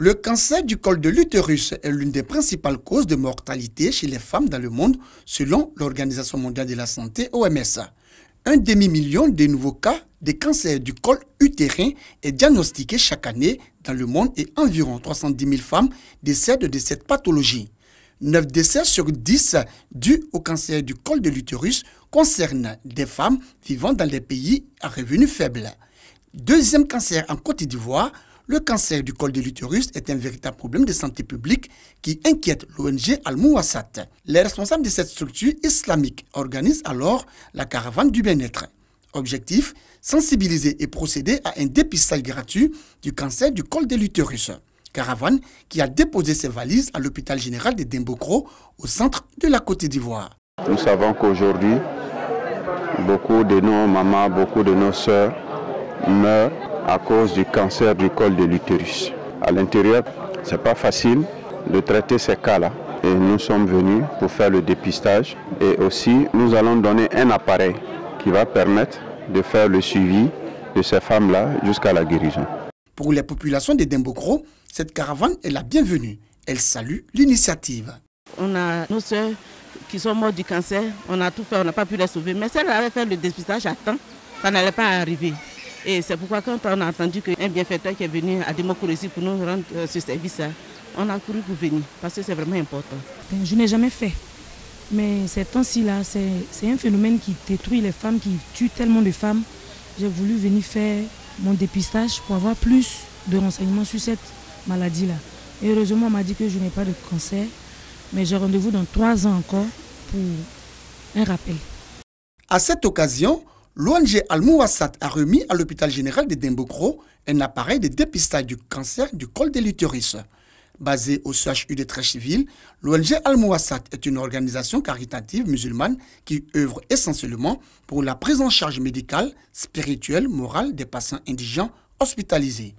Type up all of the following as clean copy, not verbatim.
Le cancer du col de l'utérus est l'une des principales causes de mortalité chez les femmes dans le monde, selon l'Organisation mondiale de la santé, OMS. Un demi-million de nouveaux cas de cancer du col utérin est diagnostiqué chaque année dans le monde et environ 310 000 femmes décèdent de cette pathologie. 9 décès sur 10 dus au cancer du col de l'utérus concernent des femmes vivant dans les pays à revenus faibles. Deuxième cancer en Côte d'Ivoire, le cancer du col de l'utérus est un véritable problème de santé publique qui inquiète l'ONG Al-Mouwassat. Les responsables de cette structure islamique organisent alors la caravane du bien-être. Objectif, sensibiliser et procéder à un dépistage gratuit du cancer du col de l'utérus. Caravane qui a déposé ses valises à l'hôpital général de Dembokro au centre de la Côte d'Ivoire. Nous savons qu'aujourd'hui, beaucoup de nos mamans, beaucoup de nos sœurs meurent à cause du cancer du col de l'utérus. À l'intérieur, ce n'est pas facile de traiter ces cas-là. Et nous sommes venus pour faire le dépistage. Et aussi, nous allons donner un appareil qui va permettre de faire le suivi de ces femmes-là jusqu'à la guérison. Pour les populations de Dembokro, cette caravane est la bienvenue. Elle salue l'initiative. On a nos sœurs qui sont mortes du cancer. On a tout fait, on n'a pas pu les sauver. Mais si elles avaient fait le dépistage à temps, ça n'allait pas arriver. Et c'est pourquoi quand on a entendu qu'un bienfaiteur qui est venu à Dembokro ici pour nous rendre ce service-là, on a couru pour venir parce que c'est vraiment important. Je n'ai jamais fait. Mais ces temps-ci-là, c'est un phénomène qui détruit les femmes, qui tue tellement de femmes. J'ai voulu venir faire mon dépistage pour avoir plus de renseignements sur cette maladie-là. Et heureusement, on m'a dit que je n'ai pas de cancer, mais j'ai rendez-vous dans 3 ans encore pour un rappel. À cette occasion, l'ONG Al-Mouwassat a remis à l'hôpital général de Dembokro un appareil de dépistage du cancer du col de l'utérus. Basé au CHU de Treichville, l'ONG Al-Mouwassat est une organisation caritative musulmane qui œuvre essentiellement pour la prise en charge médicale, spirituelle, morale des patients indigents hospitalisés.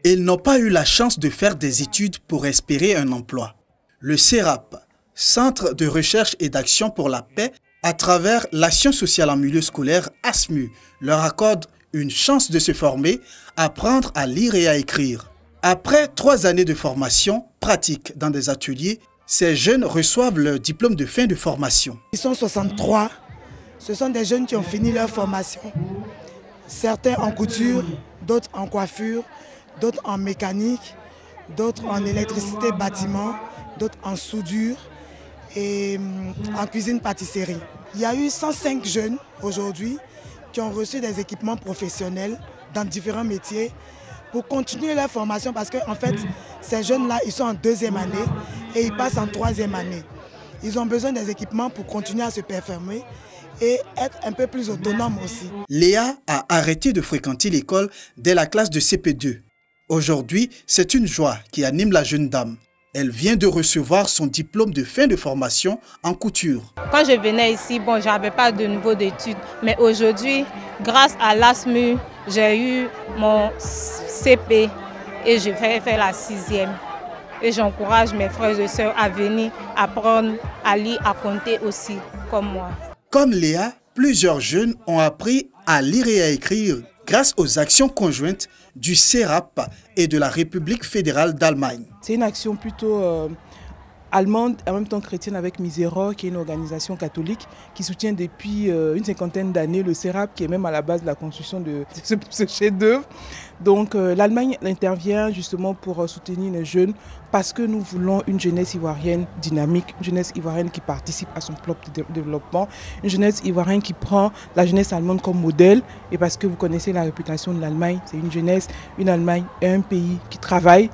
Ils n'ont pas eu la chance de faire des études pour espérer un emploi. Le CERAP, Centre de recherche et d'action pour la paix, à travers l'action sociale en milieu scolaire ASMU, leur accorde une chance de se former, apprendre à lire et à écrire. Après 3 années de formation pratique dans des ateliers, ces jeunes reçoivent leur diplôme de fin de formation. Ils sont 63. Ce sont des jeunes qui ont fini leur formation. Certains en couture, d'autres en coiffure, d'autres en mécanique, d'autres en électricité bâtiment, d'autres en soudure et en cuisine-pâtisserie. Il y a eu 105 jeunes aujourd'hui qui ont reçu des équipements professionnels dans différents métiers pour continuer leur formation parce que en fait, ces jeunes-là, ils sont en 2e année et ils passent en 3e année. Ils ont besoin des équipements pour continuer à se performer et être un peu plus autonomes aussi. Léa a arrêté de fréquenter l'école dès la classe de CP2. Aujourd'hui, c'est une joie qui anime la jeune dame. Elle vient de recevoir son diplôme de fin de formation en couture. Quand je venais ici, bon, je n'avais pas de niveau d'études. Mais aujourd'hui, grâce à l'ASMU, j'ai eu mon CP et je vais faire la 6e. Et j'encourage mes frères et sœurs à venir apprendre à lire, à compter aussi, comme moi. Comme Léa, plusieurs jeunes ont appris à lire et à écrire grâce aux actions conjointes du CERAP et de la République fédérale d'Allemagne. C'est une action plutôt allemande, en même temps chrétienne, avec Misero, qui est une organisation catholique qui soutient depuis une 50aine d'années le CERAP, qui est même à la base de la construction de ce chef-d'œuvre. Donc l'Allemagne intervient justement pour soutenir les jeunes parce que nous voulons une jeunesse ivoirienne dynamique, une jeunesse ivoirienne qui participe à son propre développement, une jeunesse ivoirienne qui prend la jeunesse allemande comme modèle. Et parce que vous connaissez la réputation de l'Allemagne, c'est une jeunesse, une Allemagne et un pays qui travaille,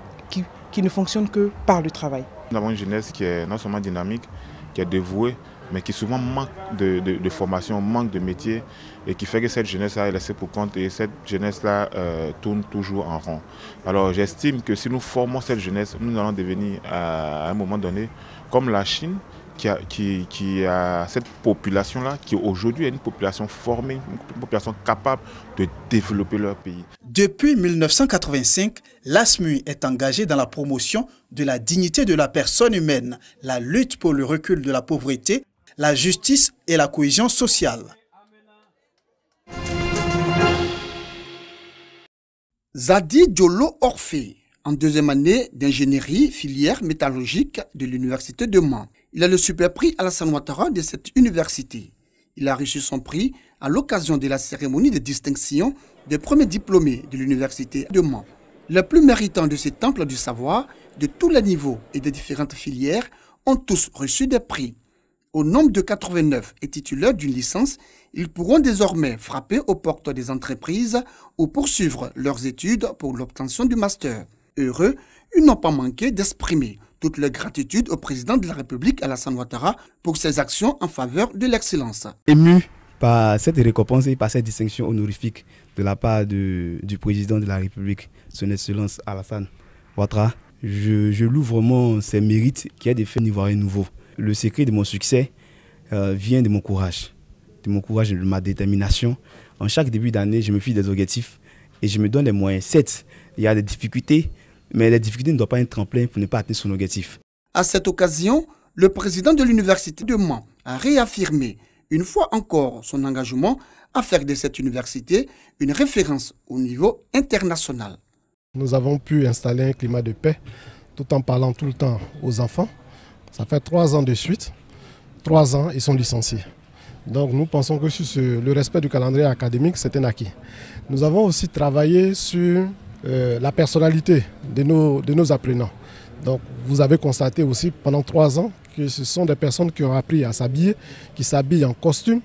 qui ne fonctionne que par le travail. Nous avons une jeunesse qui est non seulement dynamique, qui est dévouée, mais qui souvent manque de formation, manque de métier, et qui fait que cette jeunesse-là est laissée pour compte et cette jeunesse-là tourne toujours en rond. Alors j'estime que si nous formons cette jeunesse, nous allons devenir à un moment donné comme la Chine, qui a cette population-là, qui aujourd'hui est une population formée, une population capable de développer leur pays. Depuis 1985, l'ASMU est engagé dans la promotion de la dignité de la personne humaine, la lutte pour le recul de la pauvreté, la justice et la cohésion sociale. Zadi Diolo Orphée, en deuxième année d'ingénierie filière métallurgique de l'université de Mans. Il a le super prix Alassane Ouattara de cette université. Il a reçu son prix à l'occasion de la cérémonie de distinction des premiers diplômés de l'université de Mans. Les plus méritants de ces temples du savoir, de tous les niveaux et de différentes filières, ont tous reçu des prix. Au nombre de 89 et titulaires d'une licence, ils pourront désormais frapper aux portes des entreprises ou poursuivre leurs études pour l'obtention du master. Heureux, ils n'ont pas manqué d'exprimer toute leur gratitude au président de la République, Alassane Ouattara, pour ses actions en faveur de l'excellence. Ému par cette récompense et par cette distinction honorifique de la part du président de la République, son Excellence Alassane Ouattara, je loue vraiment ses mérites qui a des faits ivoiriens nouveaux. Le secret de mon succès vient de mon courage et de ma détermination. En chaque début d'année, je me fixe des objectifs et je me donne les moyens. Certes, il y a des difficultés, mais les difficultés ne doivent pas être un tremplin pour ne pas atteindre son objectif. À cette occasion, le président de l'université de Mans a réaffirmé une fois encore son engagement à faire de cette université une référence au niveau international. Nous avons pu installer un climat de paix tout en parlant tout le temps aux enfants. Ça fait 3 ans de suite, 3 ans, ils sont licenciés. Donc nous pensons que sur le respect du calendrier académique, c'est un acquis. Nous avons aussi travaillé sur la personnalité de nos apprenants. Donc vous avez constaté aussi pendant 3 ans que ce sont des personnes qui ont appris à s'habiller, qui s'habillent en costume,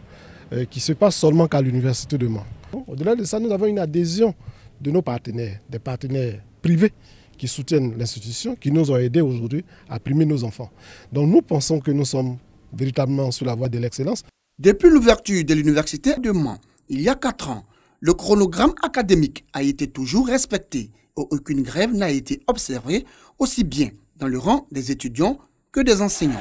qui se passent seulement qu'à l'université de Mans. Au-delà de ça, nous avons une adhésion de nos partenaires, des partenaires privés qui soutiennent l'institution, qui nous ont aidés aujourd'hui à primer nos enfants. Donc nous pensons que nous sommes véritablement sur la voie de l'excellence. Depuis l'ouverture de l'université de Mans, il y a 4 ans, le chronogramme académique a été toujours respecté et aucune grève n'a été observée, aussi bien dans le rang des étudiants que des enseignants.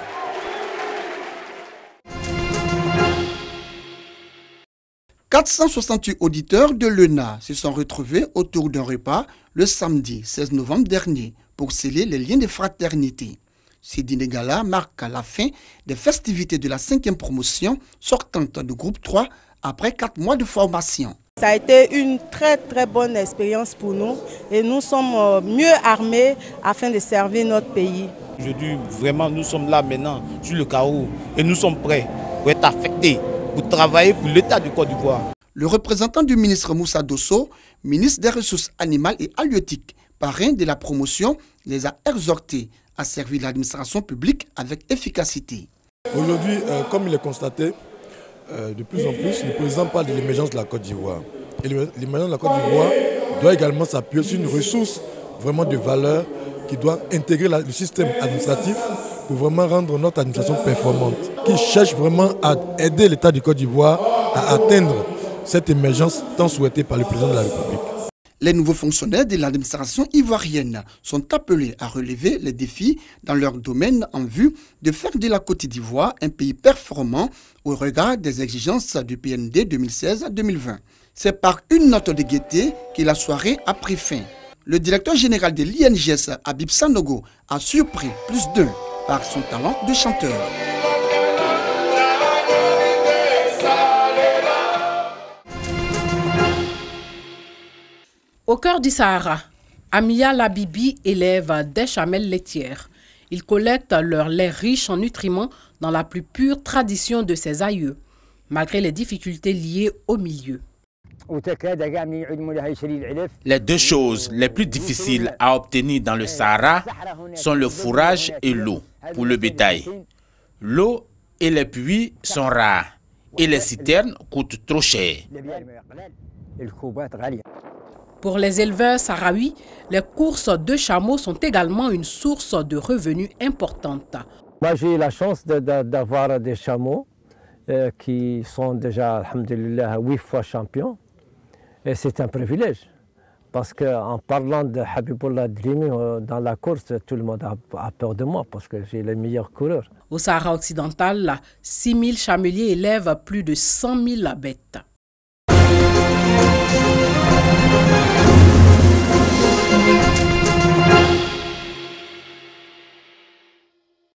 « 468 auditeurs de l'ENA se sont retrouvés autour d'un repas le samedi 16 novembre dernier pour sceller les liens de fraternité. Ce dîner gala marque la fin des festivités de la 5e promotion sortante du groupe 3 après 4 mois de formation. Ça a été une très bonne expérience pour nous et nous sommes mieux armés afin de servir notre pays. Aujourd'hui, vraiment, nous sommes là maintenant sur le carreau et nous sommes prêts pour être affectés, pour travailler pour l'État du Côte d'Ivoire. Le représentant du ministre Moussa Dosso, ministre des Ressources animales et halieutiques, parrain de la promotion, les a exhortés à servir l'administration publique avec efficacité. Aujourd'hui, comme il est constaté, de plus en plus, le président parle de l'émergence de la Côte d'Ivoire. Et l'émergence de la Côte d'Ivoire doit également s'appuyer sur une ressource vraiment de valeur qui doit intégrer le système administratif pour vraiment rendre notre administration performante, qui cherche vraiment à aider l'État du Côte d'Ivoire à atteindre cette émergence tant souhaitée par le président de la République. Les nouveaux fonctionnaires de l'administration ivoirienne sont appelés à relever les défis dans leur domaine en vue de faire de la Côte d'Ivoire un pays performant au regard des exigences du PND 2016-2020. C'est par une note de gaieté que la soirée a pris fin. Le directeur général de l'INGS, Habib Sanogo, a surpris plus d'un par son talent de chanteur. Au cœur du Sahara, Amia Labibi élève des chamelles laitières. Ils collectent leur lait riche en nutriments dans la plus pure tradition de ses aïeux, malgré les difficultés liées au milieu. Les 2 choses les plus difficiles à obtenir dans le Sahara sont le fourrage et l'eau pour le bétail. L'eau et les puits sont rares et les citernes coûtent trop cher. Pour les éleveurs sahraouis, les courses de chameaux sont également une source de revenus importante. Moi, j'ai eu la chance d'avoir des chameaux qui sont déjà, alhamdoulilah, 8 fois champions. Et c'est un privilège. Parce qu'en parlant de Habibullah Drimi dans la course, tout le monde a peur de moi parce que j'ai les meilleurs coureurs. Au Sahara occidental, 6000 chameliers élèvent plus de 100 000 bêtes.